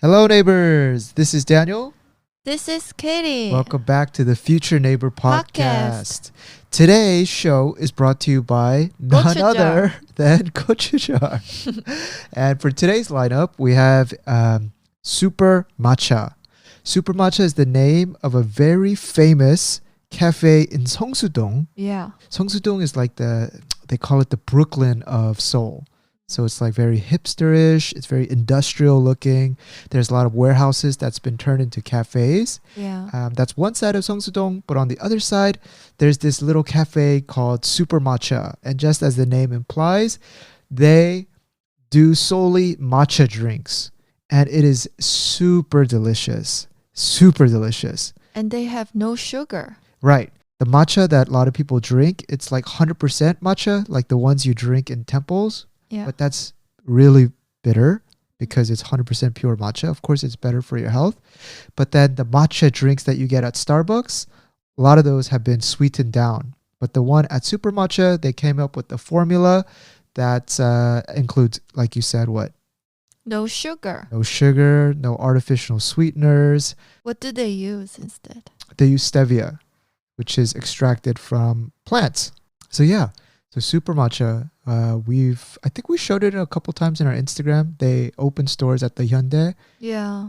Hello, neighbors. This is Daniel. This is Katie. Welcome back to the Future Neighbor Podcast. Today's show is brought to you by none Gochujar. other than Gochujar. And for today's lineup, we have Super Matcha. Super Matcha is the name of a very famous cafe in Seongsu-dong. Yeah. Seongsu-dong is like they call it the Brooklyn of Seoul. So it's like very hipsterish. It's very industrial looking. There's a lot of warehouses that's been turned into cafes. Yeah. That's one side of Seongsu-dong. But on the other side, there's this little cafe called Super Matcha. And just as the name implies, they do solely matcha drinks. And it is super delicious. Super delicious. And they have no sugar. Right. The matcha that a lot of people drink, it's like 100% matcha, like the ones you drink in temples. Yeah. But that's really bitter because it's 100% pure matcha. Of course, it's better for your health. But then the matcha drinks that you get at Starbucks, a lot of those have been sweetened down. But the one at Super Matcha, they came up with the formula that includes, like you said, what? No sugar. No sugar, no artificial sweeteners. What do they use instead? They use stevia, which is extracted from plants. So yeah. So Super Matcha, I think we showed it a couple times in our Instagram. They open stores at the Hyundai. Yeah.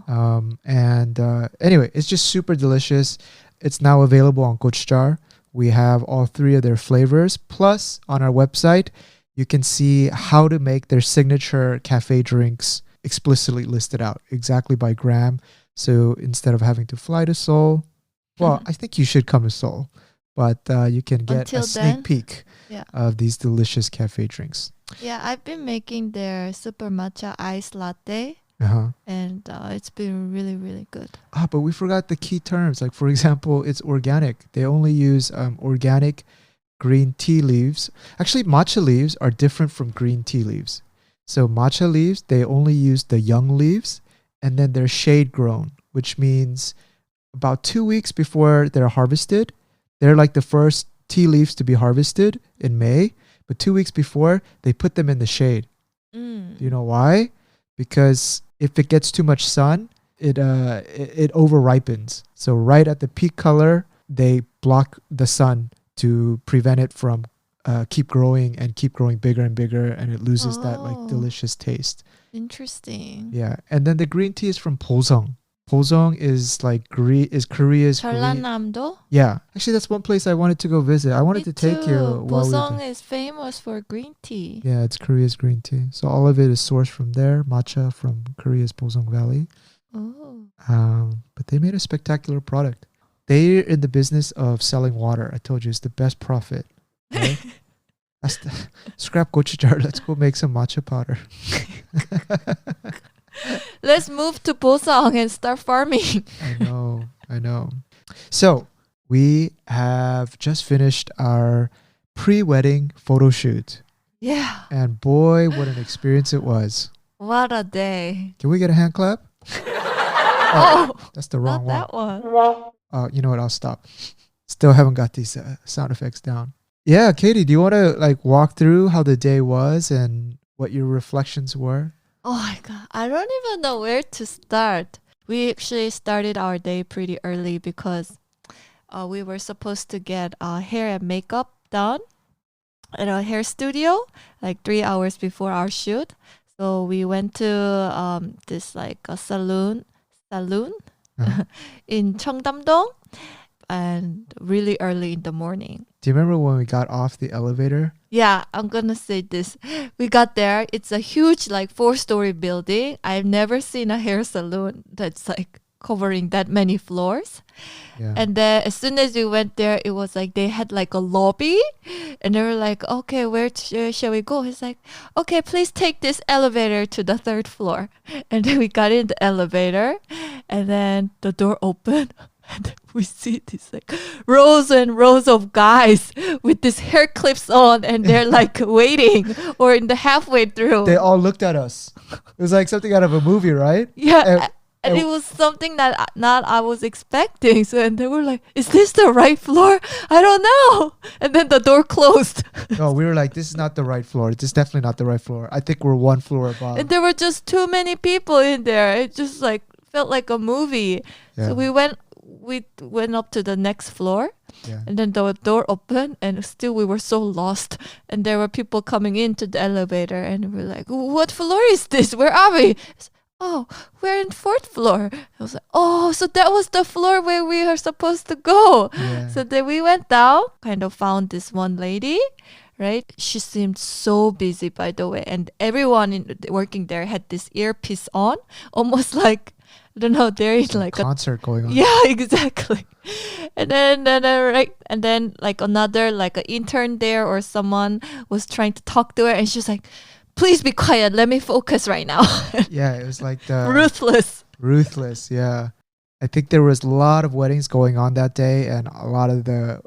Anyway, it's just super delicious. It's now available on Gochujar. We have all three of their flavors. Plus, on our website, you can see how to make their signature cafe drinks explicitly listed out, exactly by gram. So instead of having to fly to Seoul, well, I think you should come to Seoul. But you can get Until a sneak then, peek of these delicious cafe drinks. Yeah, I've been making their super matcha iced latte. Uh-huh. And it's been really, really good. But we forgot the key terms. Like, for example, it's organic. They only use organic green tea leaves. Actually, matcha leaves are different from green tea leaves. So matcha leaves, they only use the young leaves, and then they're shade grown, which means about 2 weeks before they're harvested, they're like the first tea leaves to be harvested in May, but 2 weeks before, they put them in the shade. Do you know why? Because if it gets too much sun, it over ripens. So right at the peak color, they block the sun to prevent it from keep growing bigger and bigger, and it loses that like delicious taste. Interesting. Yeah, and then the green tea is from Bosong. Bosong is like Korea's. 전라남도? Yeah, actually, that's one place I wanted to go visit. I wanted Me to take too. you. Bosong is famous for green tea. Yeah, it's Korea's green tea. So all of it is sourced from there. Matcha from Korea's Bosong Valley. Oh. But they made a spectacular product. They're in the business of selling water. I told you it's the best profit. Right? Scrap Gochujar. Let's go make some matcha powder. Let's move to Bosong and start farming. I know. So we have just finished our pre-wedding photo shoot. Yeah. And boy, what an experience it was. What a day. Can we get a hand clap? Oh, that's the wrong not one. that one. You know what? I'll stop. Still haven't got these sound effects down. Yeah, Katie, do you want to like walk through how the day was and what your reflections were? Oh my God. I don't even know where to start. We actually started our day pretty early because we were supposed to get hair and makeup done at a hair studio like 3 hours before our shoot. So we went to this like a salon in Cheongdam-dong, and really early in the morning. Do you remember when we got off the elevator? Yeah, I'm gonna say this. We got there. It's a huge, like 4-story building. I've never seen a hair salon that's like covering that many floors. Yeah. And then as soon as we went there, it was like they had like a lobby, and they were like, "Okay, where shall we go?" It's like, "Okay, please take this elevator to the 3rd floor." And then we got in the elevator, and then the door opened. And we see these like rows and rows of guys with these hair clips on, and they're like waiting or in the halfway through. They all looked at us. It was like something out of a movie, right? Yeah. And it was something that not I was expecting. So and they were like, "Is this the right floor? I don't know." And then the door closed. No, we were like, this is not the right floor. This is definitely not the right floor. I think we're one floor above. And there were just too many people in there. It just like felt like a movie. Yeah. So we went up to the next floor. Yeah. And then the door opened, and still we were so lost. And there were people coming into the elevator, and we were like, "What floor is this? Where are we?" "Oh, we're in 4th floor." I was like, "Oh, so that was the floor where we are supposed to go." Yeah. So then we went down, kind of found this one lady, right? She seemed so busy, by the way. And everyone working there had this earpiece on, almost like, I don't know, there is like a concert going on. yeah, exactly. And then like another like an intern there or someone was trying to talk to her, and she's like, "Please be quiet. Let me focus right now." Yeah, it was like the Ruthless. ruthless. Yeah, I think there was a lot of weddings going on that day, and a lot of the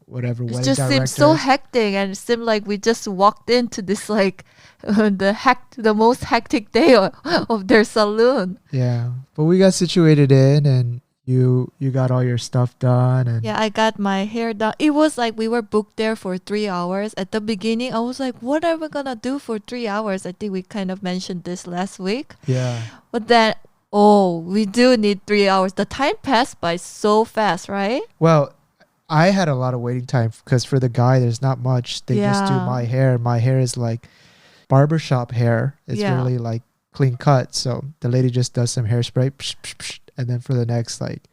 whatever It wedding just seemed directors. so hectic, and it seemed like we just walked into this like the most hectic day of their saloon. Yeah, but we got situated in, and you got all your stuff done, and Yeah, I got my hair done. It was like we were booked there for 3 hours. At the beginning, I was like, what are we gonna do for 3 hours? I think we kind of mentioned this last week. yeah. But then, oh, we do need 3 hours. The time passed by so fast, right? Well, I had a lot of waiting time because for the guy, there's not much. They just do Yeah. my hair. My hair is like barbershop hair. It's Yeah. really like clean cut. So the lady just does some hairspray, psh, psh, psh, and then for the next like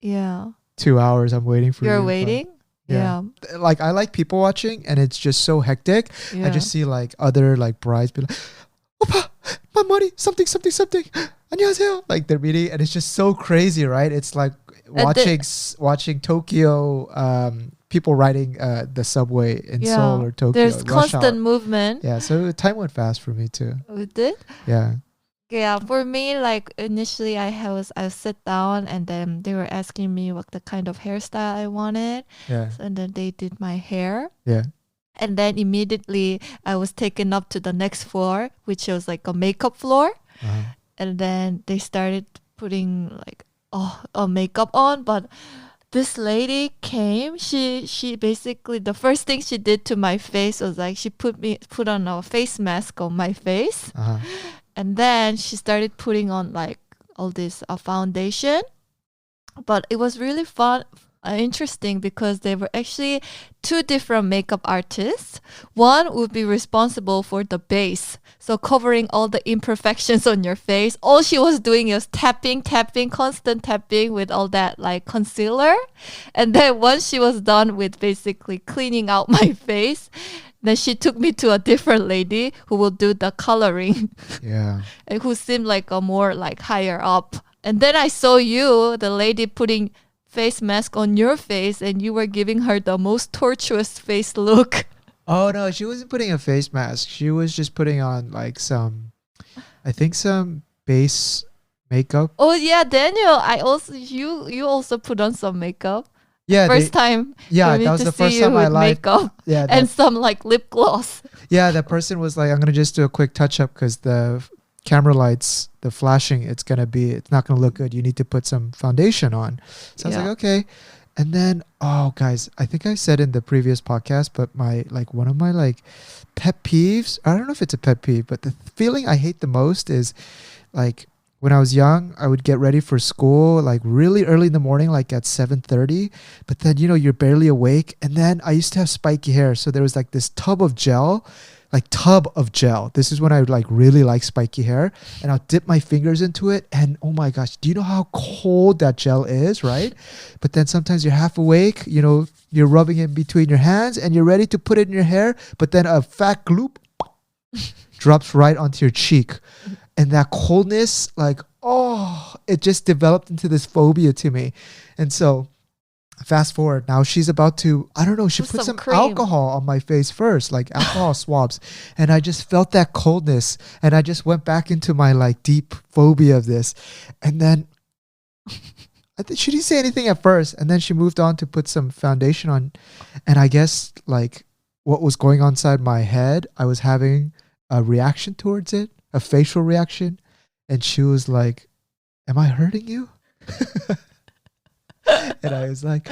Yeah. 2 hours, I'm waiting for you You're to come. waiting? Yeah. Yeah. Like I like people watching, and it's just so hectic. Yeah. I just see like other like brides be like, "Opa, my money, something, something, something. 안녕하세요." Like they're meeting, and it's just so crazy, right? It's like watching Tokyo, people riding the subway in Yeah. Seoul or Tokyo. There's rush hour. constant movement Yeah, so time went fast for me too. with it. Yeah, Yeah, for me, like initially I sit down, and then they were asking me what the kind of hairstyle I wanted. yeah, And then they did my hair. yeah. And then immediately I was taken up to the next floor, which was like a makeup floor. Uh-huh. And then they started putting like a makeup on. But this lady came. She basically, the first thing she did to my face was like she put on a face mask on my face. Uh-huh. And then she started putting on like all this foundation. But it was really fun, interesting, because they were actually 2 different makeup artists. One would be responsible for the base, so covering all the imperfections on your face. All she was doing was tapping, constant tapping with all that like concealer. And then once she was done with basically cleaning out my face, then she took me to a different lady who will do the coloring, Yeah. and who seemed like a more like higher up. And then I saw you, the lady putting face mask on your face, and you were giving her the most tortuous face look. Oh no, she wasn't putting a face mask. She was just putting on like some base makeup. Oh yeah, Daniel, you also put on some makeup. Yeah, First time yeah, for me that was to the see first you time I with liked. makeup Yeah, and some like lip gloss. yeah, that person was like, "I'm gonna just do a quick touch up because the camera lights, the flashing, it's not gonna look good. You need to put some foundation on." So I was Yeah. like, okay. And then, oh guys, I think I said in the previous podcast, but one of my like pet peeves, I don't know if it's a pet peeve, but the feeling I hate the most is like when I was young, I would get ready for school like really early in the morning, like at 7:30. But then, you're barely awake. And then I used to have spiky hair. So there was like this tub of gel. This is when I like really like spiky hair. And I'll dip my fingers into it. And oh my gosh, do you know how cold that gel is, right? But then sometimes you're half awake, you're rubbing it in between your hands and you're ready to put it in your hair. But then a fat gloop drops right onto your cheek. And that coldness, like, it just developed into this phobia to me. And so fast forward, now she's about to, I don't know, she put some cream. alcohol on my face first, like alcohol swabs. And I just felt that coldness. And I just went back into my like deep phobia of this. And then I think she didn't say anything at first. And then she moved on to put some foundation on. And I guess like what was going on inside my head, I was having a reaction towards it. A facial reaction, and she was like, am I hurting you? And I was like,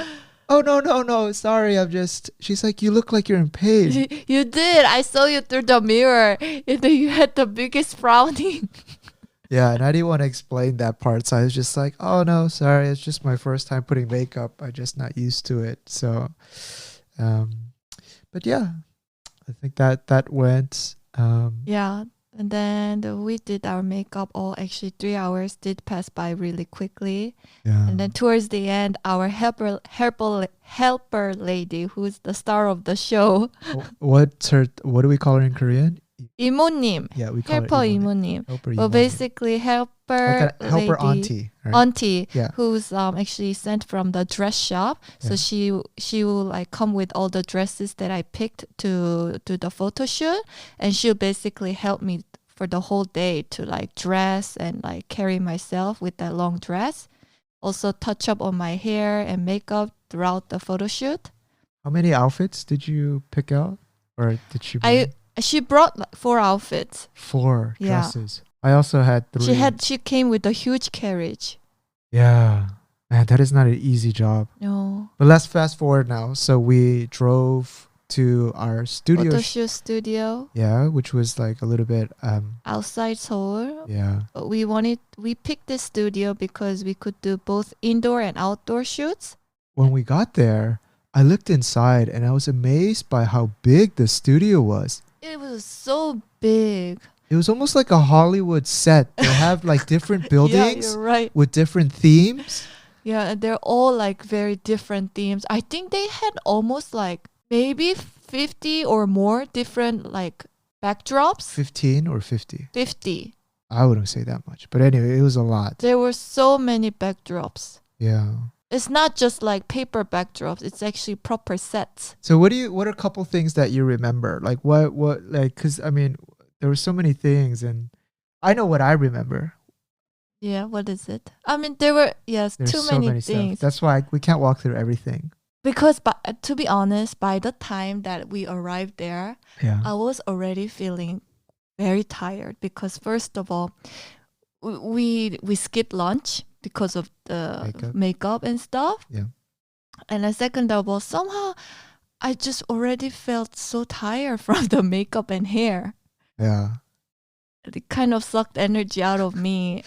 oh, no, sorry, she's like, you look like you're in pain. You did. I saw you through the mirror. And then you had the biggest frowning. Yeah, and I didn't want to explain that part, so I was just like, oh no, sorry, it's just my first time putting makeup. I'm just not used to it. So, but yeah, I think that went. Yeah. And then we did our makeup. Actually 3 hours did pass by really quickly. Yeah. And then towards the end, our helper lady, who's the star of the show, What do we call her in Korean? 이모님. Yeah, we call Helper her 이모님. Helper Well, 이모님. basically helper Like a helper lady, auntie. Right? auntie, Yeah. who's actually sent from the dress shop. So Yeah. she will like come with all the dresses that I picked to do the photo shoot, and she'll basically help me for the whole day to like dress and like carry myself with that long dress. Also touch up on my hair and makeup throughout the photo shoot. How many outfits did you pick out, or did she bring? She brought like 4 outfits. 4 Yeah. dresses. I also had 3. She came with a huge carriage. Yeah. Man, that is not an easy job. No. But let's fast forward now. So we drove to our studio. Photo shoot studio. Yeah, which was like a little bit Outside Seoul. yeah. But we picked this studio because we could do both indoor and outdoor shoots. When we got there, I looked inside and I was amazed by how big the studio was. It was so big. It was almost like a Hollywood set. They have like different Yeah, buildings you're right. with different themes. Yeah, and they're all like very different themes. I think they had almost like maybe 50 or more different like backdrops. 15 or 50? 50. I wouldn't say that much. But anyway, it was a lot. There were so many backdrops. Yeah. It's not just like paper backdrops. It's actually proper sets. So what are a couple things that you remember? Like what like, cuz I mean, there were so many things and I know what I remember. Yeah, what is it? I mean, there were, yes, There's too so many stuff. things. That's why we can't walk through everything. Because to be honest, by the time that we arrived there, Yeah. I was already feeling very tired because first of all, we skipped lunch because of the makeup and stuff. Yeah. And then second of all, somehow I just already felt so tired from the makeup and hair. Yeah. It kind of sucked energy out of me.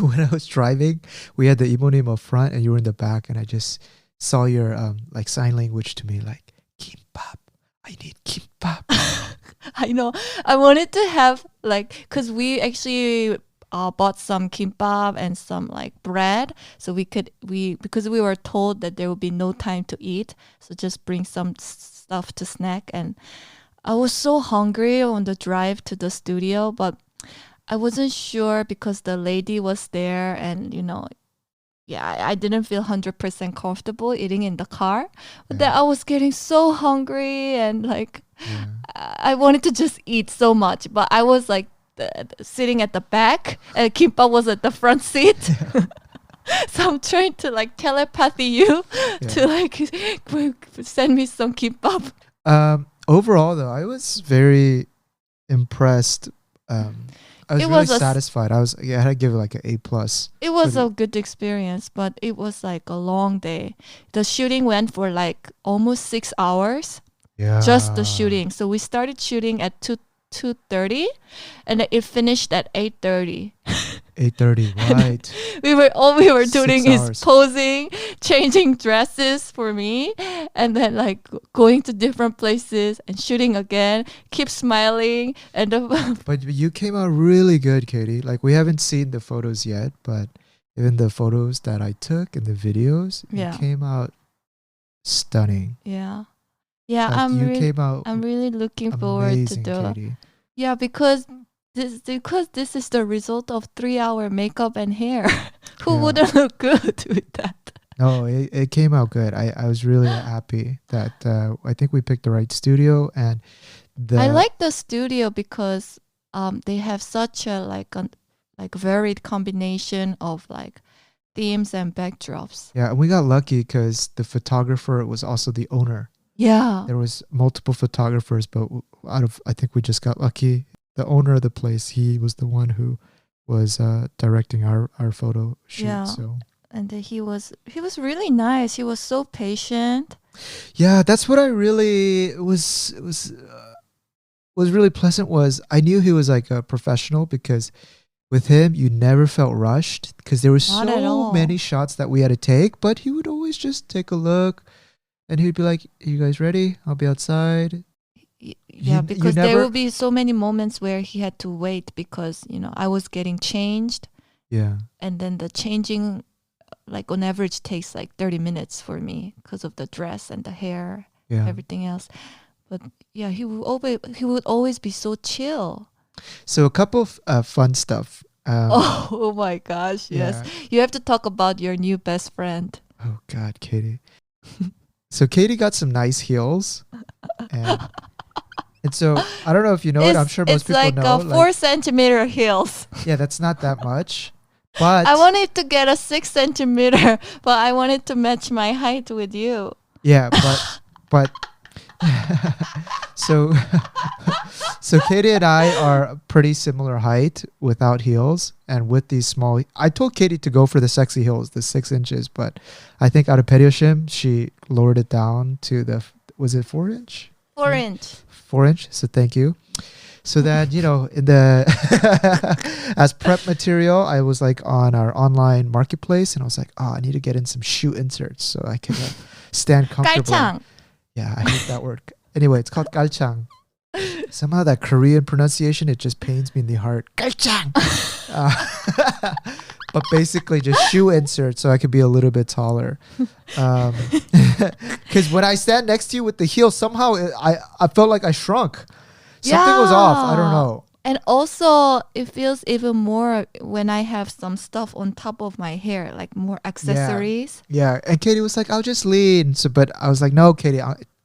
When I was driving, we had the imonim up front and you were in the back and I just saw your like sign language to me like kimbap. I need kimbap. I know. I wanted to have like, because we actually bought some kimbap and some like bread, so because we were told that there would be no time to eat, so just bring some stuff to snack. And I was so hungry on the drive to the studio, but I wasn't sure because the lady was there, and I didn't feel 100% comfortable eating in the car. But then I was getting so hungry and like I wanted to just eat so much, but I was like sitting at the back and kimbap was at the front seat. So I'm trying to like telepathy you to like send me some kimbap. Overall though, I was very impressed. I was really satisfied. I had to give it like an A+. It was a good experience, but it was like a long day. The shooting went for like almost 6 hours. Yeah. Just the shooting. So we started shooting at 2:30 and it finished at 8:30. 8:30, right. we were doing 6 is hours. posing, changing dresses for me, and then like going to different places and shooting again, keep smiling. And But you came out really good, Katie. Like we haven't seen the photos yet, but even the photos that I took and the videos, you came out stunning. Yeah. Yeah, like I'm really looking forward to the Katie. Yeah, because this is the result of 3-hour makeup and hair. Who wouldn't look good with that? No, it came out good. I was really happy that I think we picked the right studio, and I like the studio because they have such a like varied combination of like themes and backdrops. Yeah, and we got lucky because the photographer was also the owner. Yeah. There was multiple photographers, but I think we just got lucky. The owner of the place, he was the one who was directing our photo shoot. Yeah. So And he was really nice. He was so patient. yeah, that's what I really was really pleasant. Was I knew he was like a professional because with him you never felt rushed because there were Not at so all. many shots that we had to take, but he would always just take a look and he'd be like, "Are you guys ready? I'll be outside." Yeah, You because there never- will be so many moments where he had to wait because, I was getting changed, Yeah. and then the changing, like on average, takes like 30 minutes for me because of the dress and the hair, Yeah. everything else. But yeah, he would always be so chill. So a couple of fun stuff. Oh my gosh, yes. Yeah. You have to talk about your new best friend. Oh God, Katie. So Katie got some nice heels, and so I don't know if you know it. I'm sure most it's people like know. a 4 centimeter heels. Yeah, that's not that much, but I wanted to get a 6 centimeter, but I wanted to match my height with you. yeah, but so so Katie and I are pretty similar height without heels, and with these small. I told Katie to go for the sexy heels, the 6 inches, but I think out of Perioshim, she lowered it down to was it 4 inch? 4 inch. 4 inch. So thank you. So that, in the as prep material, I was like on our online marketplace and I was like, oh, I need to get in some shoe inserts so I can stand comfortably. Galchang. Yeah, I hate that word. Anyway, it's called galchang. Somehow that Korean pronunciation, it just pains me in the heart. Galchang. But basically just shoe inserts so I could be a little bit taller. Because when I stand next to you with the heel, somehow I felt like I shrunk. Something was off. I don't know. And also, it feels even more when I have some stuff on top of my hair, like more accessories. Yeah. And Katie was like, I'll just lean. So, but I was like, no, Katie,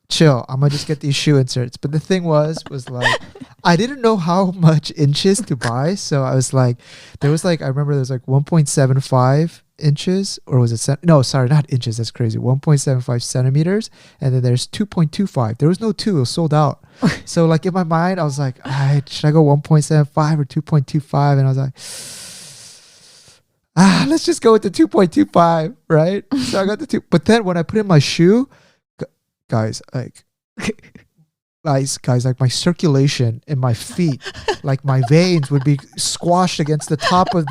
chill. I'm going to just get these shoe inserts. But the thing was like, I didn't know how much inches to buy. So I was like, I remember there was like 1.75 inches, or was it, no, sorry, not inches. That's crazy. 1.75 centimeters. And then there's 2.25. There was no 2. It was sold out. So like in my mind, I was like, all right, should I go 1.75 or 2.25? And I was like, let's just go with the 2.25, right? So I got the 2. But then when I put in my shoe, guys, like my circulation in my feet, like my veins would be squashed against the top of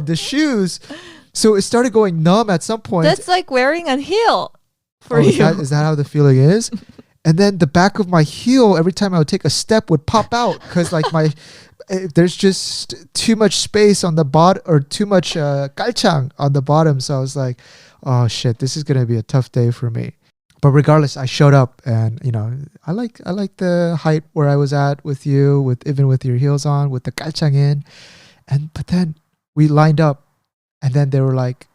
the shoes. So it started going numb at some point. That's like wearing a heel for you. Is that how the feeling is? And then the back of my heel, every time I would take a step, would pop out because like there's just too much space on the bottom, or too much galchang on the bottom. So I was like, oh shit, this is gonna be a tough day for me. But regardless, I showed up, and I like the height where I was at with you, even with your heels on, with the galchang in, but then we lined up, and then they were like,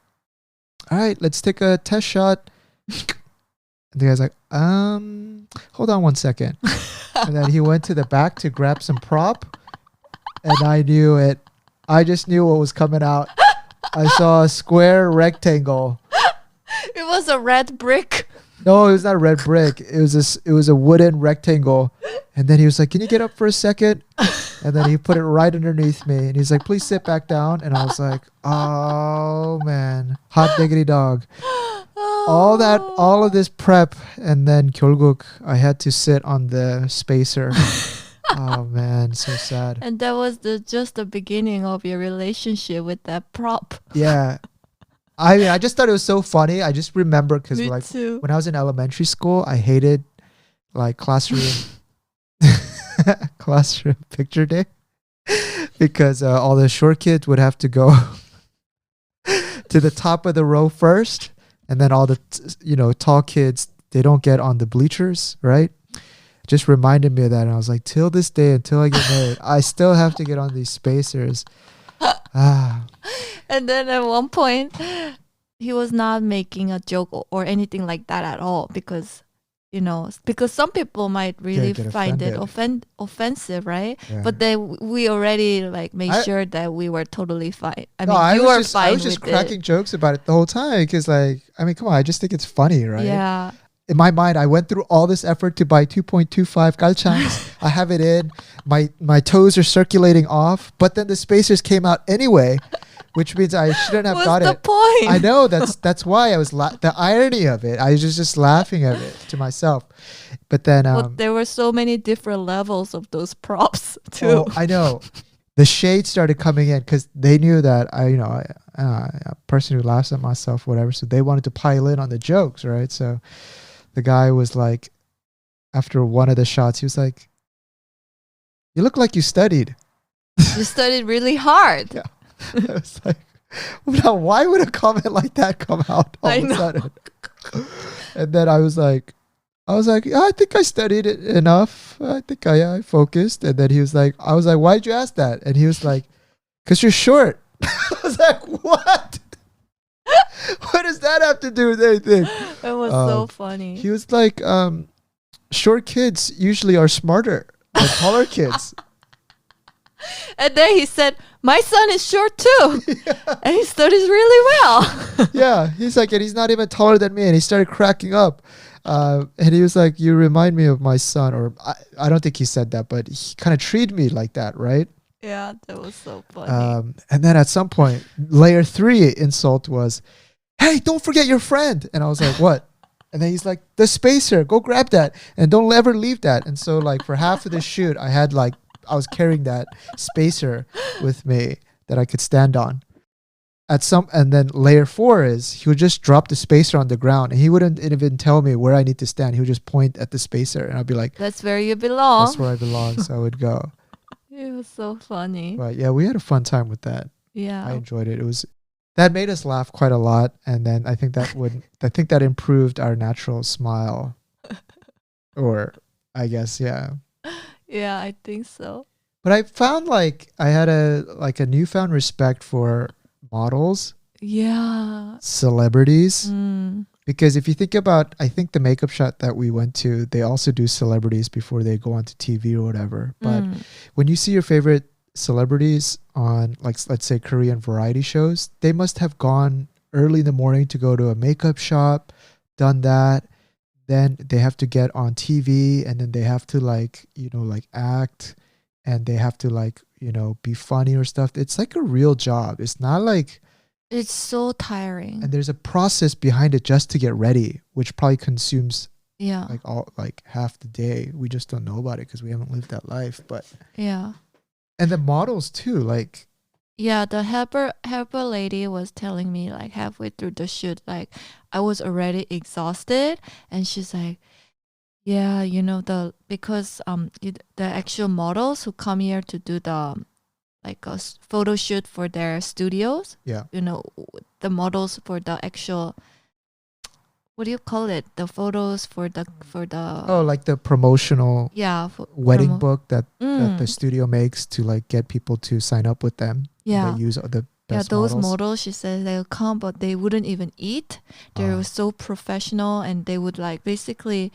all right, let's take a test shot. And the guy's like, hold on 1 second. And then he went to the back to grab some prop. And I knew it. I just knew what was coming out. I saw a square rectangle. It was a red brick. No, it was not a red brick. It was a wooden rectangle. And then he was like, can you get up for a second? And then he put it right underneath me. And he's like, please sit back down. And I was like, oh man, hot diggity dog. All of this prep, and then 결국 I had to sit on the spacer. Oh man, so sad. And that was just the beginning of your relationship with that prop. Yeah. I mean, I just thought it was so funny. I just remember because Me like too. when I was in elementary school, I hated like classroom picture day because all the short kids would have to go to the top of the row first. And then all the, tall kids, they don't get on the bleachers, right? Just reminded me of that. And I was like, till this day, until I get married, I still have to get on these spacers. And then at one point, he was not making a joke or anything like that at all because some people might really get find it offensive, right? Yeah. But then we already made sure that we were totally fine. I were fine. I was just cracking jokes about it the whole time because come on, I just think it's funny, right? Yeah. in my mind, I went through all this effort to buy 2.25 galchangs. I have it in. My toes are circulating off, but then the spacers came out anyway, which means I shouldn't have What's got the it. point? I know that's why I was the irony of it. I was just laughing at it to myself. But then Well, there were so many different levels of those props too. oh, I know. The shade started coming in because they knew that a person who laughs at myself, whatever. So they wanted to pile in on the jokes, right? So the guy was like, after one of the shots, he was like, "You look like you studied." You studied really hard. Yeah. I was like, now why would a comment like that come out all I of a know. sudden? And then I was like, yeah, I think I studied it enough. I think I focused. And then he was like, I was like, why'd you ask that? And he was like, because you're short. I was like, what? What does that have to do with anything? It was so funny. He was like, short kids usually are smarter than taller kids. And then he said, my son is short too. And he studies really well. Yeah, he's like, and he's not even taller than me. And he started cracking up. And he was like, you remind me of my son. Or I don't think he said that, but he kind of treated me like that, right? Yeah, that was so funny. And then at some point, layer 3 insult was, hey, don't forget your friend. And I was like, what? And then he's like, the spacer, go grab that. And don't ever leave that. And so like for half of the shoot, I was carrying that spacer with me that I could stand on. And then layer 4 is he would just drop the spacer on the ground and he wouldn't even tell me where I need to stand. He would just point at the spacer and I'd be like, that's where you belong. that's where I belong. So I would go. It was so funny. But yeah, we had a fun time with that. Yeah. I enjoyed it. That made us laugh quite a lot. And then I think that improved our natural smile. Or I guess, yeah. Yeah, I think so. But I found like I had a newfound respect for models, Yeah. celebrities, Mm. because if you think about, I think the makeup shop that we went to, they also do celebrities before they go onto TV or whatever. But when you see your favorite celebrities on, like, let's say Korean variety shows, they must have gone early in the morning to go to a makeup shop, done that. Then they have to get on TV and then they have to like act and they have to be funny or stuff. It's like a real job. It's not like, It's so tiring. and there's a process behind it just to get ready, which probably consumes Yeah. half the day. We just don't know about it because we haven't lived that life. But Yeah. and the models too, like, Yeah, the helper lady was telling me like halfway through the shoot, like I was already exhausted, and she's like, "Yeah, because the actual models who come here to do the photo shoot for their studios, yeah, the models for the actual, what do you call it? The photos for the like the promotional wedding book that the studio makes to like get people to sign up with them. Yeah. They use the best those models. models, she says they'll come, but they wouldn't even eat. They were so professional, and they would like basically,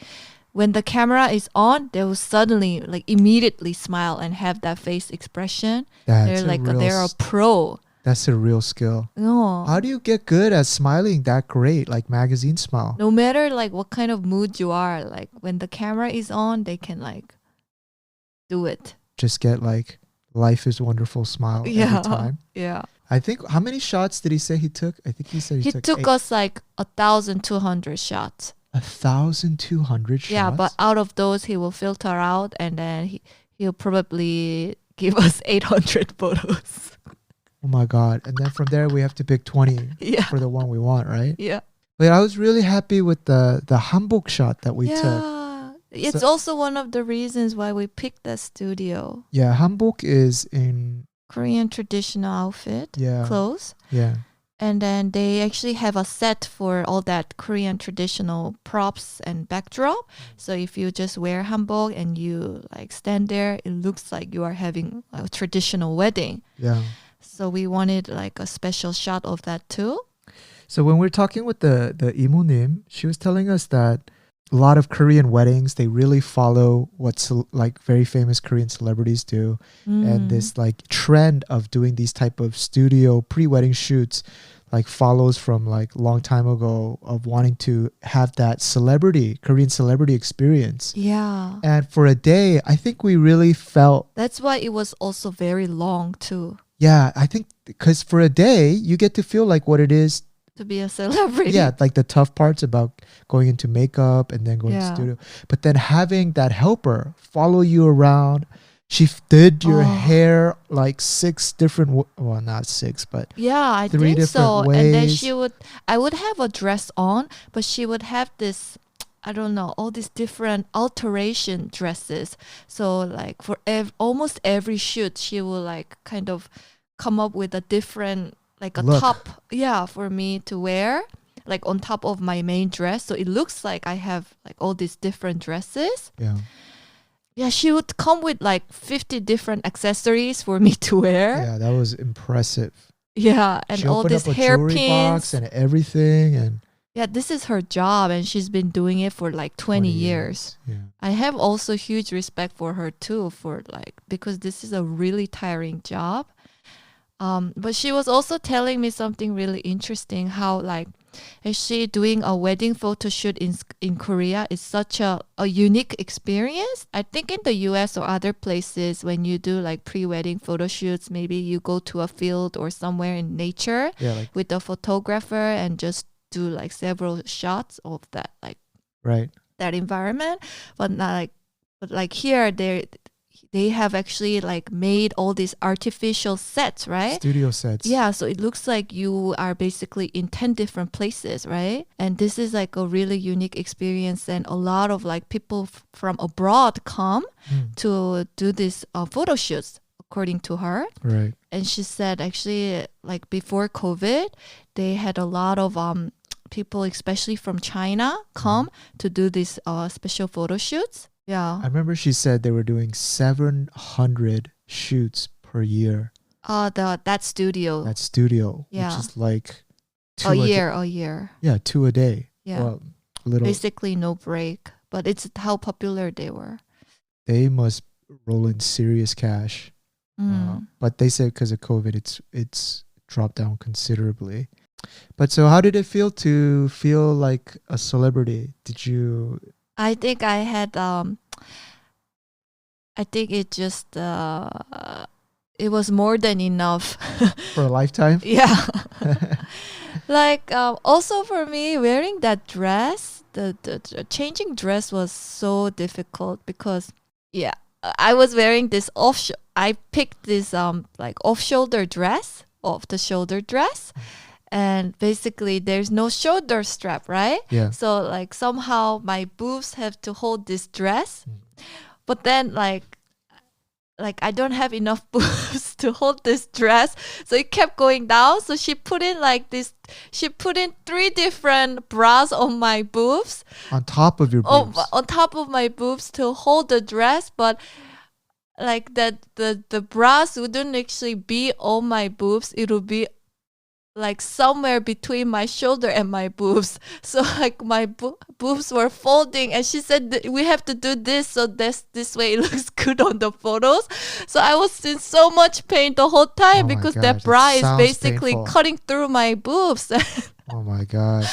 when the camera is on, they will suddenly like immediately smile and have that face expression. They're like they're a pro. That's a real skill. No. How do you get good at smiling that great, like magazine smile? No matter like what kind of mood you are, like when the camera is on, they can like do it. Just get like life is wonderful smile every time. Yeah. I think, how many shots did he say he took? I think he said he took us like 1,200 shots. 1,200 shots? Yeah, but out of those, he will filter out, and then he'll probably give us 800 photos. Oh my God. And then from there, we have to pick 20 for the one we want, right? Yeah. But I was really happy with the hanbok shot that we took. Yeah. It's also one of the reasons why we picked that studio. Yeah, hanbok is in Korean traditional outfit, clothes. Yeah. And then they actually have a set for all that Korean traditional props and backdrop. So if you just wear hanbok and you like stand there, it looks like you are having a traditional wedding. Yeah. So we wanted like a special shot of that too. So when we're talking with the imunim, she was telling us that a lot of Korean weddings, they really follow what like very famous Korean celebrities do, and this like trend of doing these type of studio pre-wedding shoots like follows from like long time ago of wanting to have that Korean celebrity experience. Yeah. And for a day, I think we really felt, That's why it was also very long too, yeah, I think because for a day you get to feel like what it is. to be a celebrity. Yeah, like the tough parts about going into makeup and then going to Yeah. studio. But then having that helper follow you around. She did your hair like 6 different, well, not 6, but Yeah, I 3 think so. different And then ways. I would have a dress on, but she would have this, I don't know, all these different alteration dresses. So like for almost every shoot, she will like kind of come up with a different, like a Look. top, yeah, for me to wear, like on top of my main dress. So it looks like I have like all these different dresses. Yeah. Yeah, she would come with like 50 different accessories for me to wear. Yeah, that was impressive. Yeah, and She all opened these up a hairpins. jewelry box and everything, and Yeah, this is her job, and she's been doing it for like 20 years. Yeah. I have also huge respect for her too, for like, because this is a really tiring job. But she was also telling me something really interesting, how like actually doing a wedding photo shoot in Korea is such a unique experience. I think in the US or other places, when you do like pre-wedding photo shoots, maybe you go to a field or somewhere in nature Yeah, like with a photographer and just do like several shots of that, like right. that environment. But not like, but like here they have actually like made all these artificial sets, right? Studio sets. Yeah, so it looks like you are basically in 10 different places, right? And this is like a really unique experience, and a lot of like people from abroad come to do this photo shoots, according to her. Right. And she said actually like before COVID, they had a lot of people, especially from China, come to do these special photo shoots. Yeah. I remember she said they were doing 700 shoots per year. That studio. That studio, Yeah. which is like a year. Yeah, 2 a day. Yeah. Well, a little. Basically no break. But it's how popular they were. They must roll in serious cash. But they said because of COVID, it's dropped down considerably. But so how did it feel to feel like a celebrity? Did you? I think I had I think it just it was more than enough For a lifetime? Yeah. Like also for me, wearing that dress, the changing dress was so difficult because yeah, I was wearing this I picked this like off the shoulder dress. And basically there's no shoulder strap, right? Yeah. So like somehow my boobs have to hold this dress. But then like I don't have enough boobs to hold this dress. So it kept going down. So she put in 3 different bras on my boobs. On top of your boobs. On top of my boobs to hold the dress, but like that the bras wouldn't actually be on my boobs. It would be like somewhere between my shoulder and my boobs. So like my boobs were folding, and she said we have to do this so this way it looks good on the photos. So I was in so much pain the whole time because that bra is basically cutting through my boobs. Oh my god.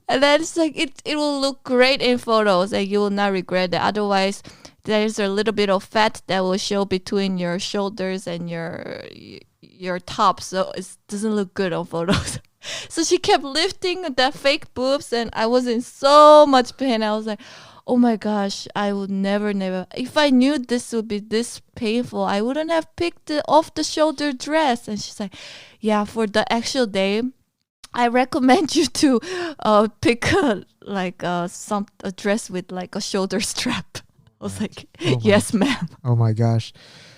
And then it's like it will look great in photos and you will not regret it. Otherwise there's a little bit of fat that will show between your shoulders and your top, so it doesn't look good on photos. So she kept lifting the fake boobs, and I was in so much pain. I was like, oh my gosh, I would never, if I knew this would be this painful, I wouldn't have picked the off the shoulder dress. And she's like, yeah, for the actual day, I recommend you to pick a dress with like a shoulder strap. I was like, yes, ma'am. Oh my gosh.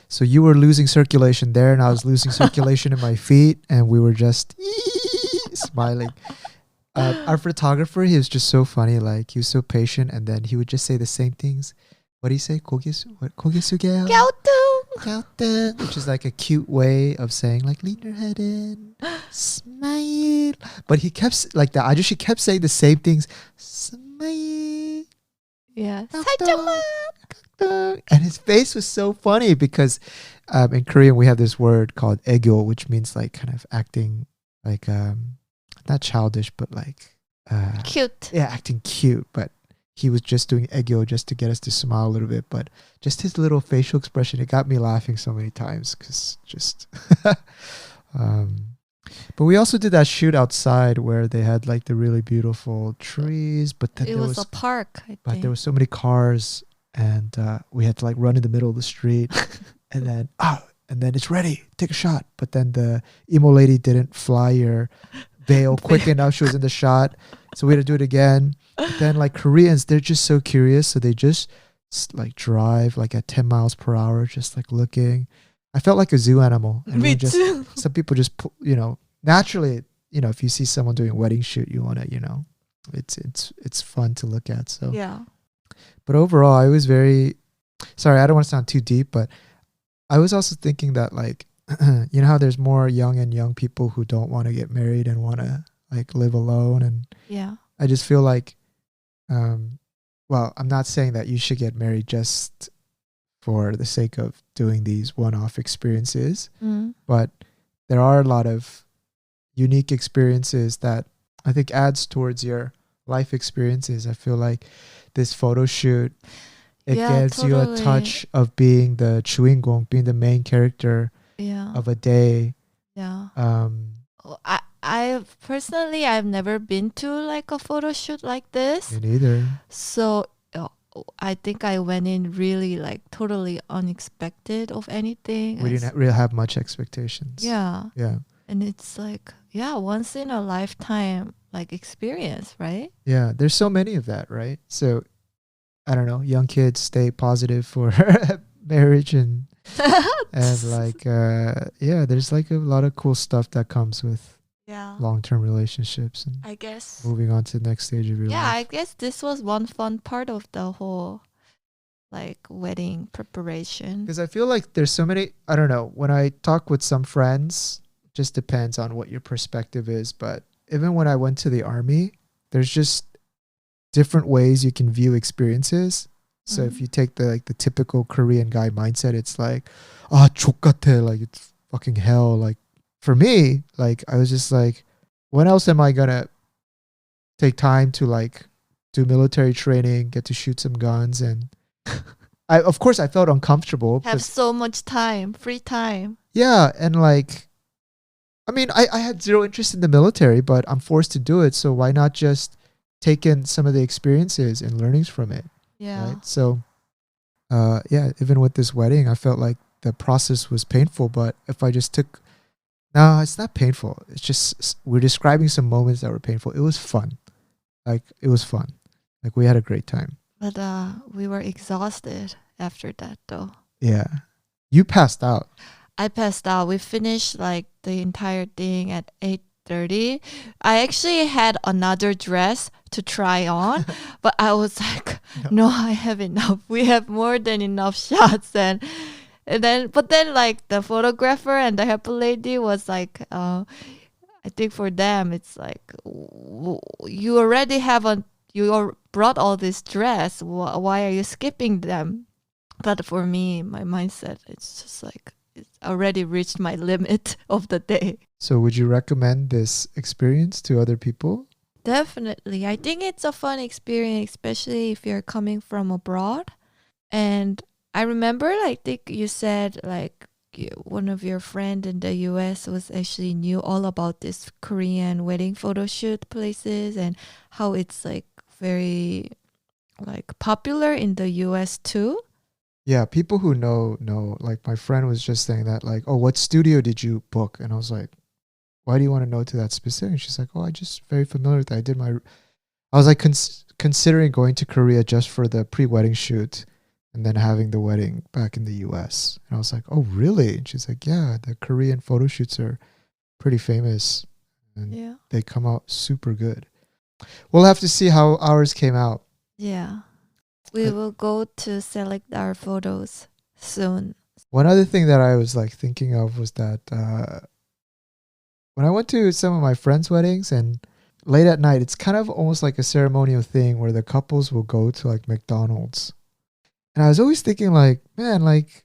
So you were losing circulation there, and I was losing circulation in my feet, and we were just smiling. Our photographer, he was just so funny. Like, he was so patient, and then he would just say the same things. What do you say? 고개 숙여. 갸우뚱. Which is like a cute way of saying, like, lean your head in, smile. But he kept, like, the ajushi kept saying the same things. Smile. Yeah. "Kakdung, kakdung." And his face was so funny because in Korean we have this word called 애교, which means like kind of acting like not childish but like Cute. yeah, acting cute. But he was just doing 애교 just to get us to smile a little bit. But just his little facial expression, it got me laughing so many times because just but we also did that shoot outside where they had like the really beautiful trees, but then It was a park, I but think. there were so many cars, and we had to like run in the middle of the street, and then it's ready, take a shot. But then the emo lady didn't fly your veil quick enough. She was in the shot, so we had to do it again. But then like Koreans, they're just so curious, so they just like drive like at 10 miles per hour, just like looking. I felt like a zoo animal. And Me just, too. some people just, naturally, if you see someone doing a wedding shoot, you want to, it's fun to look at. So, Yeah. but overall, I was very, sorry, I don't want to sound too deep, but I was also thinking that like, you know how there's more young people who don't want to get married and want to like live alone. And Yeah. I just feel like, well, I'm not saying that you should get married just for the sake of doing these one-off experiences, but there are a lot of unique experiences that I think adds towards your life experiences. I feel like this photo shoot, it gives you a touch of being the 주인공, being the main character of a day. Yeah. I personally, I've never been to like a photo shoot like this. Me neither. So I think I went in really like totally unexpected of anything. We didn't really have much expectations. Yeah. Yeah. And it's like, once in a lifetime like experience, right? Yeah. There's so many of that, right? So I don't know, young kids, stay positive for marriage and like, there's like a lot of cool stuff that comes with long-term relationships and I guess moving on to the next stage of your life. I guess this was one fun part of the whole like wedding preparation. Because I feel like there's so many, I don't know, when I talk with some friends, just depends on what your perspective is. But even when I went to the army, there's just different ways you can view experiences. So if you take the typical Korean guy mindset, it's like, 족같아, like it's fucking hell. Like for me, like I was just like, when else am I gonna take time to like do military training, get to shoot some guns? And of course I felt uncomfortable. Have so much time, free time. Yeah, and like, I mean, I had zero interest in the military, but I'm forced to do it. So why not just take in some of the experiences and learnings from it? Yeah. Right? So, even with this wedding, I felt like the process was painful. But if I just took, no, it's not painful. It's just we're describing some moments that were painful. It was fun. Like it was fun. Like we had a great time. But we were exhausted after that, though. Yeah, you passed out. I passed out. We finished like the entire thing at 8:30. I actually had another dress to try on, but I was like, no, I have enough. We have more than enough shots. And then like the photographer and the happy lady was like, I think for them, it's like, you already brought all this dress. Why are you skipping them? But for me, my mindset, it's just like, it's already reached my limit of the day. So would you recommend this experience to other people? Definitely. I think it's a fun experience, especially if you're coming from abroad. And I remember, I think you said like one of your friend in the US was actually knew all about this Korean wedding photo shoot places and how it's like very like popular in the US too. Yeah, people who know. Like my friend was just saying that, like, oh, what studio did you book? And I was like, why do you want to know to that specific? She's like, oh, I just very familiar with that. I was like considering going to Korea just for the pre-wedding shoot and then having the wedding back in the US. And I was like, oh, really? And she's like, yeah, the Korean photo shoots are pretty famous and they come out super good. We'll have to see how ours came out. Yeah. We will go to select our photos soon. One other thing that I was like thinking of was that when I went to some of my friends' weddings and late at night, it's kind of almost like a ceremonial thing where the couples will go to like McDonald's. And I was always thinking like, man, like,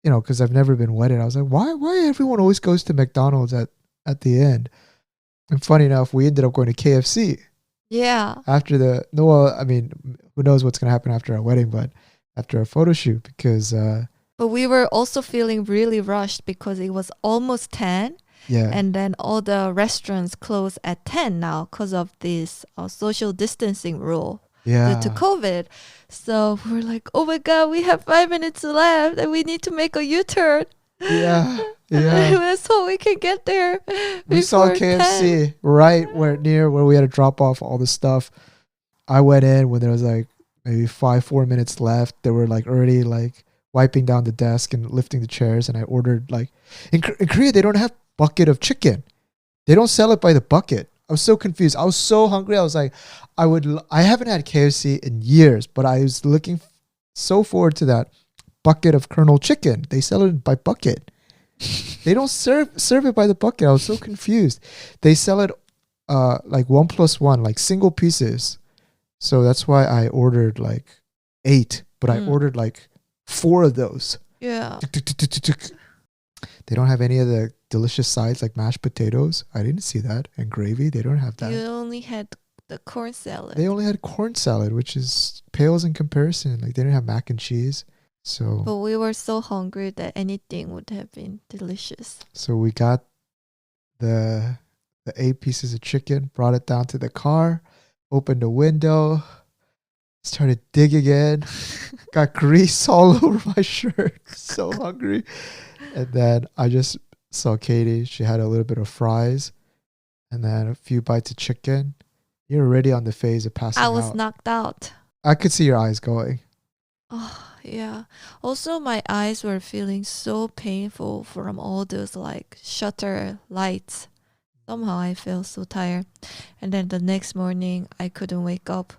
you know, because I've never been wedded. I was like, why everyone always goes to McDonald's at the end? And funny enough, we ended up going to KFC Yeah. after the, no, well, I mean, who knows what's going to happen after our wedding, but after our photo shoot, because, But we were also feeling really rushed because it was almost 10. yeah. And then all the restaurants close at 10 now because of this social distancing rule Yeah. due to COVID. So we're like, oh my God, we have 5 minutes left and we need to make a U-turn. Yeah. Yeah. So we can get there. We saw before KFC right near where we had to drop off all the stuff. I went in when there was like maybe 4 minutes left. They were like already like wiping down the desk and lifting the chairs. And I ordered like, in Korea, they don't have bucket of chicken. They don't sell it by the bucket. I was so confused. I was so hungry. I was like, I haven't had KFC in years, but I was looking so forward to that bucket of Colonel chicken. They sell it by bucket. They don't serve it by the bucket. I was so confused. They sell it like 1+1, like single pieces. So that's why I ordered like 8, but I ordered like 4 of those. Yeah. They don't have any of the delicious sides like mashed potatoes. I didn't see that. And gravy. They don't have that. You only had the corn salad. They only had corn salad, which is pales in comparison. Like they didn't have mac and cheese. So But we were so hungry that anything would have been delicious. So we got the 8 pieces of chicken, brought it down to the car, opened the window, started digging in, got grease all over my shirt. So hungry. And then I just saw Katie. She had a little bit of fries and then a few bites of chicken. You're already on the phase of passing out. I was knocked out. I could see your eyes going. Oh, yeah. Also, my eyes were feeling so painful from all those like shutter lights. Somehow I felt so tired. And then the next morning, I couldn't wake up.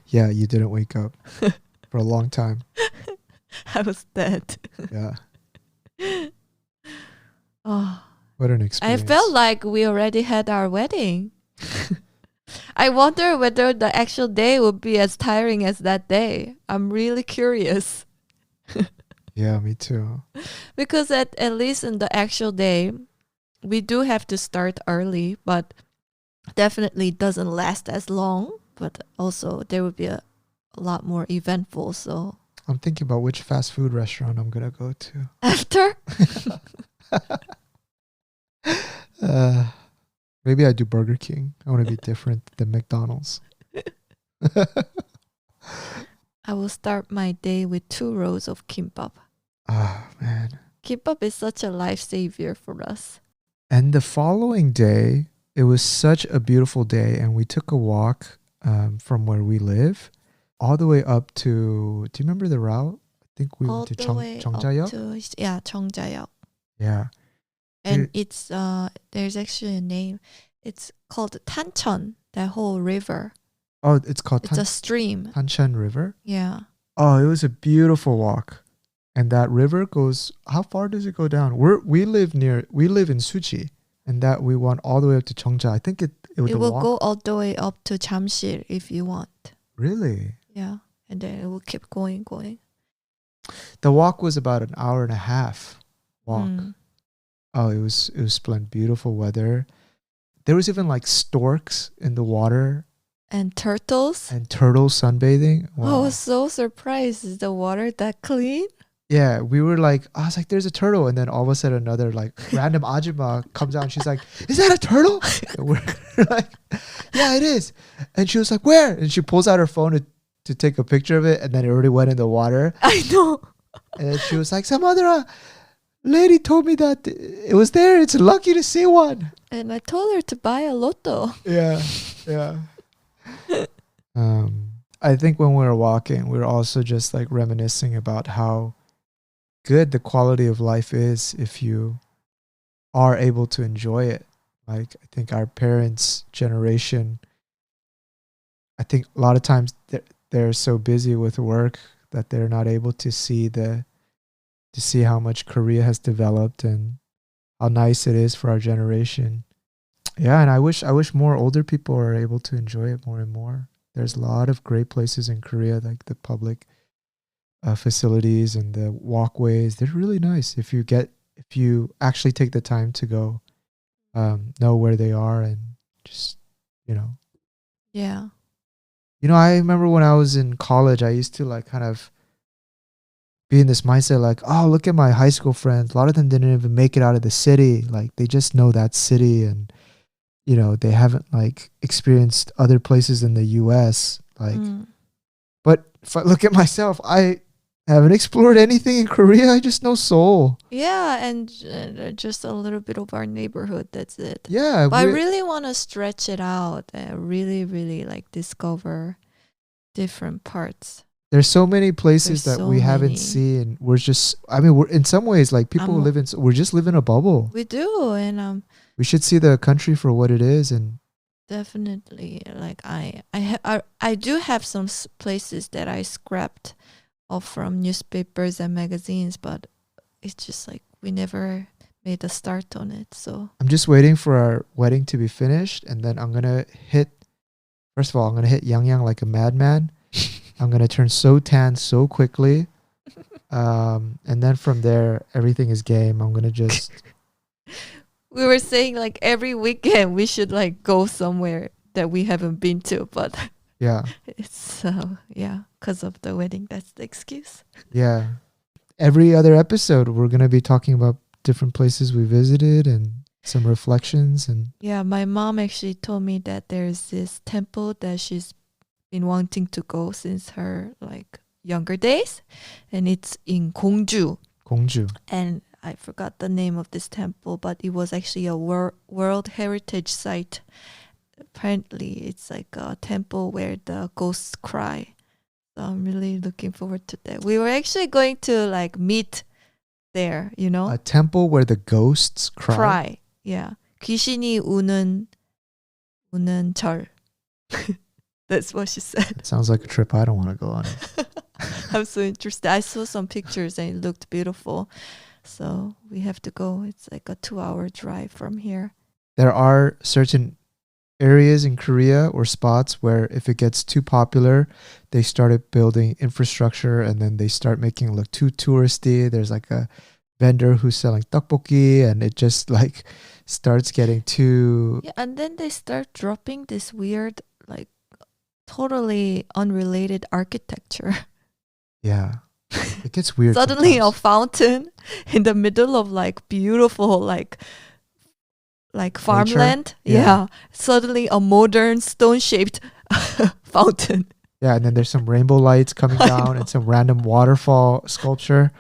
Yeah, you didn't wake up for a long time. I was dead. Yeah. Oh, What an I experience. felt like we already had our wedding. I wonder whether the actual day would be as tiring as that day. I'm really curious. Yeah, me too. Because at least in the actual day, we do have to start early, but definitely doesn't last as long. But also there would be a lot more eventful. So I'm thinking about which fast food restaurant I'm going to go to. after, Maybe I do Burger King. I want to be different than McDonald's. I will start my day with 2 rolls of kimbap. Ah, man. Kimbap is such a lifesaver for us. And the following day, it was such a beautiful day. And we took a walk from where we live all the way up to, do you remember the route? I think we All went to the way up Cheongjaeyeok. to Cheongjaeyeok. Yeah. And it's there's actually a name. It's called Tancheon, that whole river. Oh, it's called It's a stream. Tancheon River. Yeah. Oh, it was a beautiful walk. And that river goes, how far does it go down? We live in Suji, and that we went all the way up to Cheongja. I think it will go all the way up to Jamsil if you want. Really? Yeah. And then it will keep going. The walk was about an hour and a half walk. Mm. Oh, it was splendid, beautiful weather. There was even like storks in the water And turtles. and turtles sunbathing. I Wow. was so surprised. Is the water that clean? Yeah, we were like, I was like, there's a turtle. And then all of a sudden another like random ajumma comes out and she's like, is that a turtle? And we're like, yeah, it is. And she was like, where? And she pulls out her phone to take a picture of it. And then it already went in the water. I know. And then she was like, some other lady told me that it was there. It's lucky to see one. And I told her to buy a lotto. Yeah. I think when we were walking, we were also just like reminiscing about how good the quality of life is if you are able to enjoy it. Like I think our parents' generation, I think a lot of times they're so busy with work that they're not able to see how much Korea has developed and how nice it is for our generation. Yeah, and I wish more older people are able to enjoy it more and more. There's a lot of great places in Korea, like the public facilities and the walkways. They're really nice if you actually take the time to go know where they are and just you know Yeah. I remember when I was in college, I used to like kind of be in this mindset like, oh, look at my high school friends. A lot of them didn't even make it out of the city. Like they just know that city and they haven't like experienced other places in the US. Like, Mm. but if I look at myself, I haven't explored anything in Korea. I just know Seoul. Yeah, and just a little bit of our neighborhood. That's it. Yeah, But I really want to stretch it out and really, really like discover different parts. there's so many places There's that so we haven't many. seen. We're in some ways like people who we're just live in a bubble. We do, and We should see the country for what it is. And definitely like I do have some places that I scrapped off from newspapers and magazines, but it's just like we never made a start on it. So I'm just waiting for our wedding to be finished, and then I'm gonna hit. First of all, I'm gonna hit Yang like a madman. I'm gonna turn so tan so quickly, and then from there, everything is game. I'm gonna just we were saying like every weekend we should like go somewhere that we haven't been to, but yeah, it's because of the wedding. That's the excuse. yeah. Every other episode, we're gonna be talking about different places we visited and some reflections and Yeah, my mom actually told me that there's this temple that she's been wanting to go since her like younger days, and it's in Gongju. Gongju. And I forgot the name of this temple, but it was actually a World Heritage Site. Apparently, it's like a temple where the ghosts cry. So I'm really looking forward to that. We were actually going to like meet there, A temple where the ghosts cry. cry. Yeah. 귀신이 우는 절. That's what she said. It sounds like a trip I don't want to go on. I'm so interested. I saw some pictures and it looked beautiful. So we have to go. It's like a 2-hour drive from here. There are certain areas in Korea or spots where if it gets too popular, they started building infrastructure and then they start making it look too touristy. There's like a vendor who's selling tteokbokki and it just like starts getting too Yeah, and then they start dropping this weird, like totally unrelated architecture. yeah. It gets weird. Suddenly a sometimes. fountain in the middle of like beautiful like farmland. Yeah. Yeah. Suddenly a modern stone-shaped fountain. Yeah, and then there's some rainbow lights coming down and some random waterfall sculpture.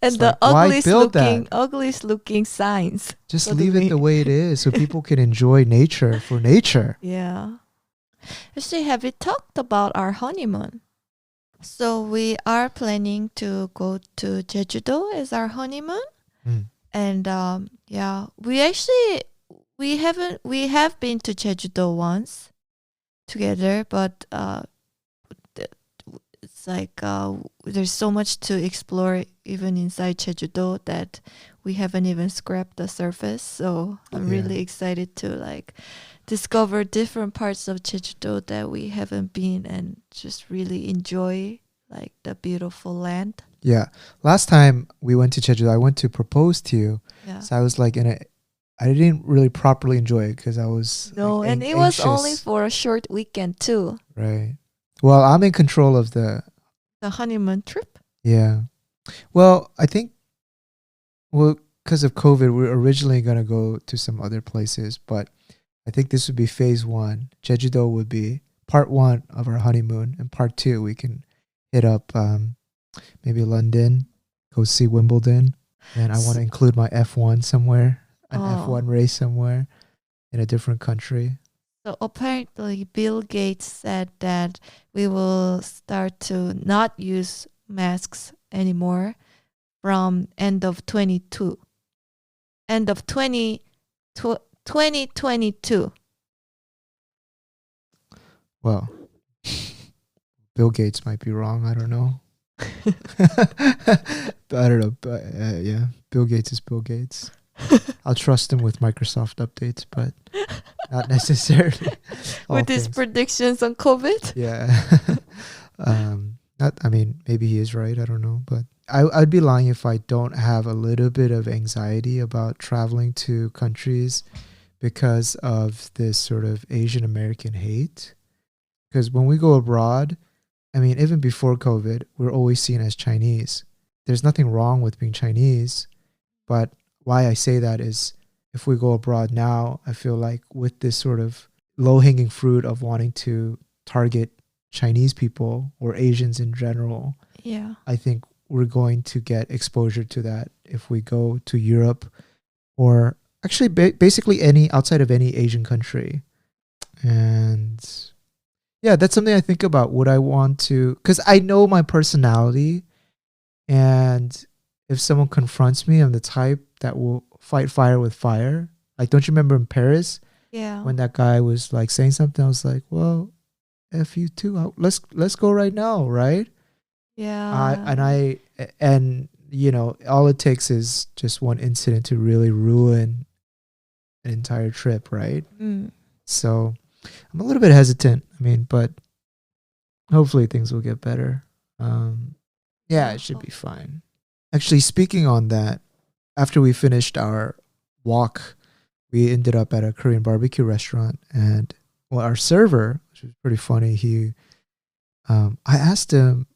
And It's the like, why ugliest build looking that? ugliest looking signs. Just suddenly. leave it the way it is so people can enjoy nature for nature. Yeah. Actually, have we talked about our honeymoon? So we are planning to go to Jeju-do as our honeymoon. Mm. And we have been to Jeju-do once together, but it's like there's so much to explore even inside Jeju-do that we haven't even scratched the surface. So I'm really excited to like discover different parts of Jeju-do that we haven't been and just really enjoy like the beautiful land. Yeah. Last time we went to Jeju, I went to propose to you. Yeah. So I was like I didn't really properly enjoy it because I was like, and it was only anxious. for a short weekend too. Right. Well, I'm in control of the honeymoon trip. Yeah. Well, I think because of COVID, we are originally going to go to some other places, but I think this would be phase 1. Jeju-do would be part 1 of our honeymoon, and part 2 we can hit up maybe London, go see Wimbledon, and I want to include my F1 somewhere, an F1 race somewhere in a different country. So apparently Bill Gates said that we will start to not use masks anymore from end of 2022. End of 2022. Well, Bill Gates might be wrong. I don't know. I don't know. But, yeah, Bill Gates is Bill Gates. I'll trust him with Microsoft updates, but not necessarily all With his things. predictions on COVID. Yeah. Not. I mean, maybe he is right. I don't know, but I'd be lying if I don't have a little bit of anxiety about traveling to countries because of this sort of Asian American hate. Because when we go abroad, I mean, even before COVID, we're always seen as Chinese. There's nothing wrong with being Chinese, but why I say that is if we go abroad now, I feel like with this sort of low hanging fruit of wanting to target Chinese people or Asians in general, Yeah. I think we're going to get exposure to that if we go to Europe or actually basically any outside of any Asian country. And yeah, that's something I think about. Would I want to? Because I know my personality, and if someone confronts me, I'm the type that will fight fire with fire. Like, don't you remember in Paris Yeah. when that guy was like saying something? I was like, well, f you too. Let's go right now, right? Yeah. And you know, all it takes is just one incident to really ruin an entire trip, right? Mm. So I'm a little bit hesitant. I mean, but hopefully things will get better. Yeah, Yeah. it should be fine. Actually, speaking on that, after we finished our walk, we ended up at a Korean barbecue restaurant, and well, our server, which was pretty funny, I asked him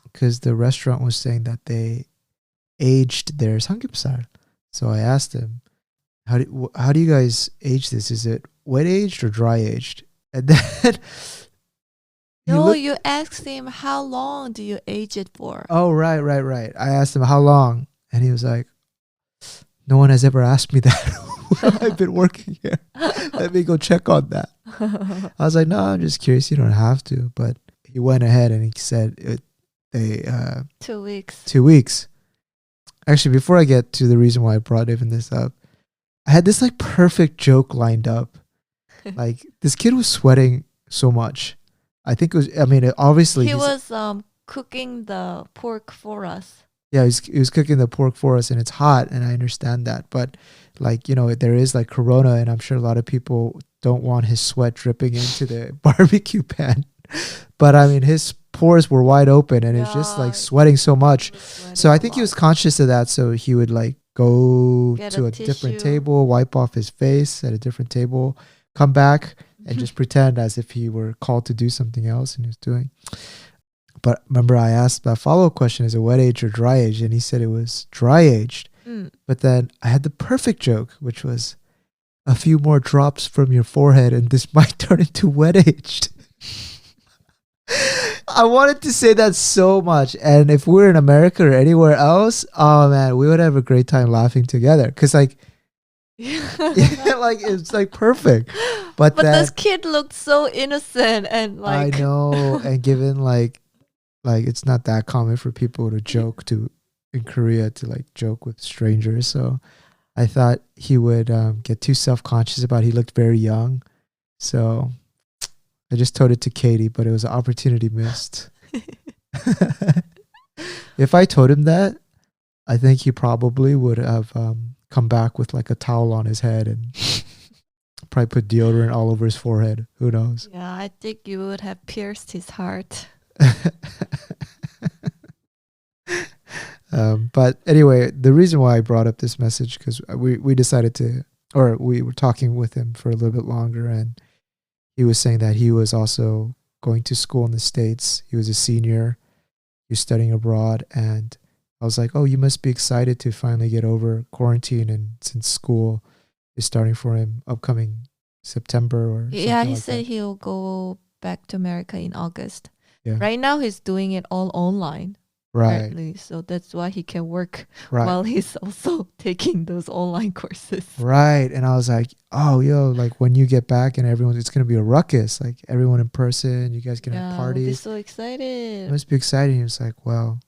because the restaurant was saying that they aged their samgyeopsal. So I asked him, how do you guys age this? Is it wet aged or dry aged? And then he No, looked. you asked him how long do you age it for? Oh, right. I asked him how long, and he was like, "No one has ever asked me that while I've been working here. Let me go check on that." I was like, "No, I'm just curious. You don't have to." But he went ahead and he said they 2 weeks. 2 weeks. Actually, before I get to the reason why I brought even this up, I had this like perfect joke lined up. Like this kid was sweating so much. I think it was. I mean, obviously He was cooking the pork for us. yeah, he was cooking the pork for us, and it's hot, and I understand that. But like you know, there is like Corona, and I'm sure a lot of people don't want his sweat dripping into the barbecue pan. But I mean, his pores were wide open, and it's just like Yeah, sweating so much. he was sweating So I a think he was lot. conscious of that. So he would like go Get to a a different tissue. table, wipe off his face at a different table, come back, and just pretend as if he were called to do something else, and he was doing. But remember, I asked that follow up question: is it wet aged or dry aged? And he said it was dry aged. Mm. But then I had the perfect joke, which was a few more drops from your forehead, and this might turn into wet aged. I wanted to say that so much, and if we're in America or anywhere else, oh man, we would have a great time laughing together. Cause like, yeah, like it's like perfect. But But then this kid looked so innocent and I like know, and given like it's not that common for people to joke to in Korea to like joke with strangers. So I thought he would get too self conscious about. He looked very young, so I just told it to Katie, but it was an opportunity missed. If I told him that, I think he probably would have come back with like a towel on his head and probably put deodorant all over his forehead. Who knows? yeah, I think you would have pierced his heart. But anyway, the reason why I brought up this message because we decided to, or we were talking with him for a little bit longer, and he was saying that he was also going to school in the States. He was a senior. He was studying abroad, and I was like, "Oh, you must be excited to finally get over quarantine, and since school is starting for him upcoming September or Yeah, something he like said that." he'll go back to America in August. Yeah, Right now, he's doing it all online, right, apparently. So that's why he can work right. while he's also taking those online courses. Right. And I was like, oh, yo, like when you get back and everyone, it's going to be a ruckus. Like everyone in person, you guys going to have Yeah, we'll be parties. so It excited. must be exciting. He was like, well,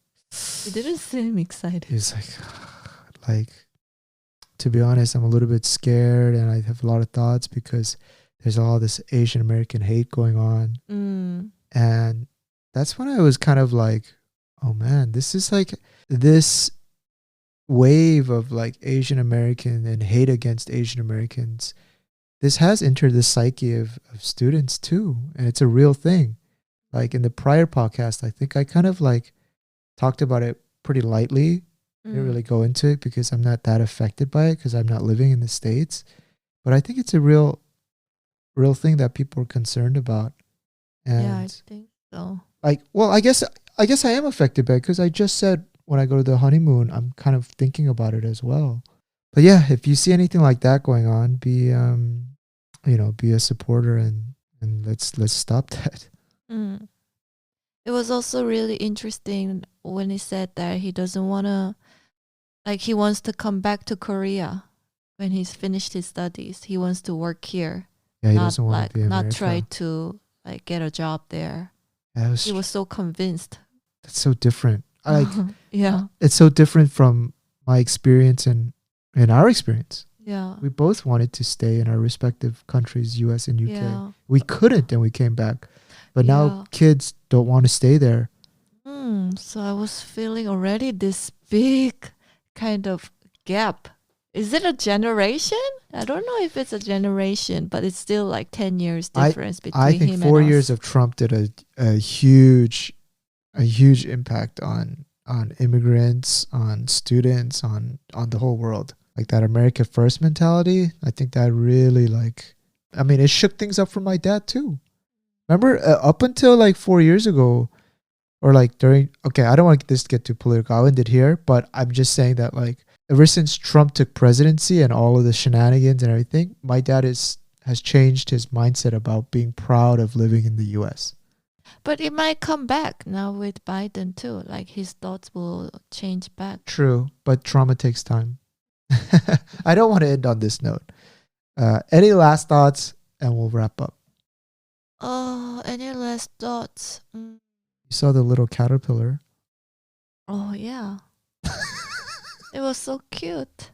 He didn't seem excited. he was like, to be honest, I'm a little bit scared and I have a lot of thoughts because there's all this Asian American hate going on. Mm. And that's when I was kind of like, oh man, this is like this wave of like Asian American and hate against Asian Americans, this has entered the psyche of students too. And it's a real thing. Like in the prior podcast, I think I kind of like talked about it pretty lightly. I didn't really go into it because I'm not that affected by it because I'm not living in the States. But I think it's a real thing that people are concerned about. And Yeah, I think so. like, well, I guess I am affected by it because I just said when I go to the honeymoon, I'm kind of thinking about it as well. But yeah, if you see anything like that going on, be be a supporter and let's stop that. Mm. It was also really interesting when he said that he doesn't want to, like, he wants to come back to Korea when he's finished his studies. He wants to work here, Yeah, he not doesn't want like to be in not America. try to like get a job there. Yeah, He was so convinced. that's so different. I like Yeah, it's so different from my experience and our experience. yeah, We both wanted to stay in our respective countries, US and UK. yeah. We couldn't and we came back. But Yeah. now kids don't want to stay there. So I was feeling already this big kind of gap. Is it a generation? I don't know if it's a generation, but it's still like 10 years difference between I think him 4 and years us. of Trump did a huge impact on immigrants, on students, on the whole world. Like that America First mentality. I think that really I mean, it shook things up for my dad too. Remember, up until like 4 years ago, or like during. Okay, I don't want this to get too political. I'll end it here, but I'm just saying that like ever since Trump took presidency and all of the shenanigans and everything, my dad has changed his mindset about being proud of living in the U.S. But it might come back now with Biden too. Like his thoughts will change back. True, but trauma takes time. I don't want to end on this note. Any last thoughts, and we'll wrap up. Oh, any last thoughts? You saw the little caterpillar. Oh, yeah. It was so cute.